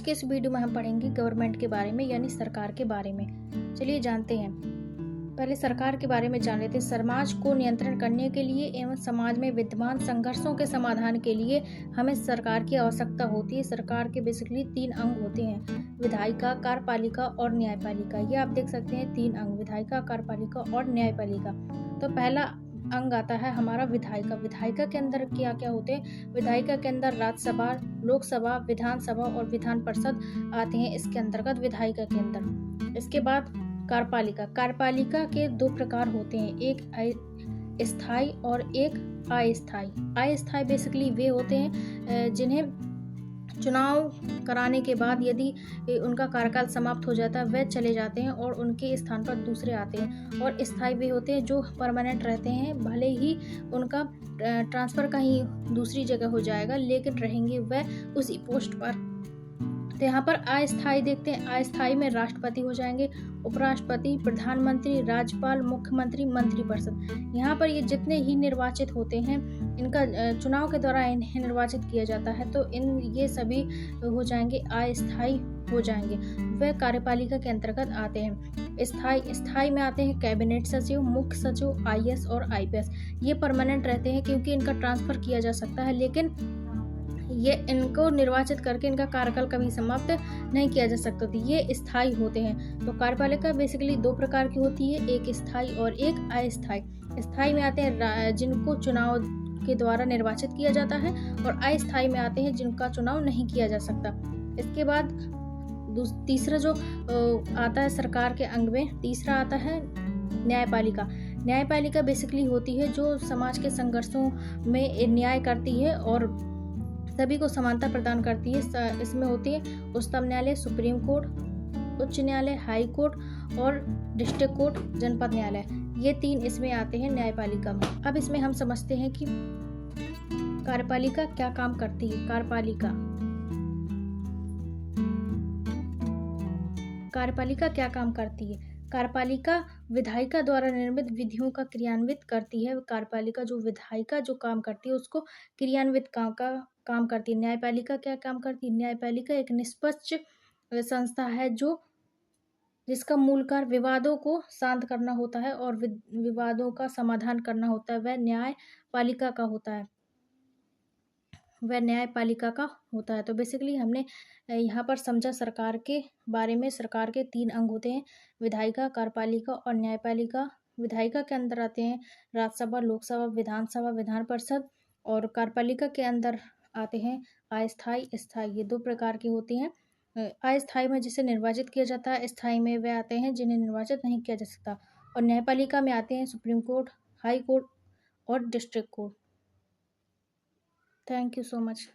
के इस वीडियो में हम पढ़ेंगे गवर्नमेंट के बारे में, यानी सरकार के बारे में। चलिए जानते हैं। पहले सरकार के बारे में जान लेते हैं। समाज को नियंत्रण करने के लिए एवं समाज में विद्यमान संघर्षों के समाधान के लिए हमें सरकार की आवश्यकता होती है। सरकार के बेसिकली 3 अंग होते हैं: विधायिका, कार्यपालिका और न्यायपालिका। ये आप देख सकते हैं 3 अंग: विधायिका, कार्यपालिका और न्यायपालिका। तो पहला अंग आता है हमारा विधायिका। विधायिका के अंदर क्या क्या होते हैं? विधायिका के अंदर राज्यसभा, लोकसभा, विधानसभा और विधान परिषद आते हैं इसके अंतर्गत विधायिका के अंदर। इसके बाद कार्यपालिका। कार्यपालिका के 2 प्रकार होते हैं, एक स्थायी और एक अस्थायी। अस्थायी बेसिकली वे होते हैं जिन्हें चुनाव कराने के बाद यदि उनका कार्यकाल समाप्त हो जाता है, वह चले जाते हैं और उनके स्थान पर दूसरे आते हैं। और स्थायी वे होते हैं जो परमानेंट रहते हैं, भले ही उनका ट्रांसफ़र कहीं दूसरी जगह हो जाएगा लेकिन रहेंगे वह उसी पोस्ट पर। तो यहाँ पर अस्थायी देखते हैं। अस्थायी में राष्ट्रपति हो जाएंगे, उपराष्ट्रपति, प्रधानमंत्री, राज्यपाल, मुख्यमंत्री, मंत्रिपरिषद। यहाँ पर ये जितने ही निर्वाचित होते हैं, इनका चुनाव के द्वारा इन्हें निर्वाचित किया जाता है, तो ये सभी हो जाएंगे अस्थायी हो जाएंगे। वह कार्यपालिका के अंतर्गत आते हैं। स्थायी में आते हैं कैबिनेट सचिव, मुख्य सचिव, IAS और IPS। ये परमानेंट रहते हैं क्योंकि इनका ट्रांसफ़र किया जा सकता है, लेकिन ये इनको निर्वाचित करके इनका कार्यकाल कभी समाप्त नहीं किया जा सकता। तो ये स्थायी होते हैं। तो कार्यपालिका बेसिकली 2 प्रकार की होती है, एक स्थायी और एक अस्थायी। स्थायी में आते हैं जिनको चुनाव के द्वारा निर्वाचित किया जाता है, और अस्थायी में आते हैं जिनका चुनाव नहीं किया जा सकता। इसके बाद तीसरा जो आता है सरकार के अंग में, तीसरा आता है न्यायपालिका। न्यायपालिका बेसिकली होती है जो समाज के संघर्षों में न्याय करती है और सभी को समानता प्रदान करती है। इसमें होती है उच्चतम न्यायालय, सुप्रीम कोर्ट, उच्च न्यायालय, हाई कोर्ट और डिस्ट्रिक्ट कोर्ट, जनपद न्यायालय। ये 3 इसमें आते हैं न्यायपालिका में। अब इसमें हम समझते हैं कि कार्यपालिका क्या काम करती है। कार्यपालिका क्या काम करती है? कार्यपालिका विधायिका द्वारा निर्मित विधियों का क्रियान्वित करती है। कार्यपालिका जो विधायिका जो काम करती है उसको क्रियान्वित काम करती है। न्यायपालिका क्या काम करती है? न्यायपालिका एक निष्पक्ष संस्था है जिसका मूल कार्य विवादों को शांत करना होता है और विवादों का समाधान करना होता है। वह न्यायपालिका का होता है। तो बेसिकली हमने यहाँ पर समझा सरकार के बारे में। सरकार के 3 अंग होते हैं: विधायिका, कार्यपालिका और न्यायपालिका। विधायिका के अंदर आते हैं राज्यसभा, लोकसभा, विधानसभा, विधान परिषद, और कार्यपालिका के अंदर आते हैं अस्थायी, स्थायी। ये 2 प्रकार की होती हैं। अस्थायी में जिसे निर्वाचित किया जाता है, स्थायी में वे आते हैं जिन्हें निर्वाचित नहीं किया जा सकता। और न्यायपालिका में आते हैं सुप्रीम कोर्ट, हाई कोर्ट और district court. Thank you so much.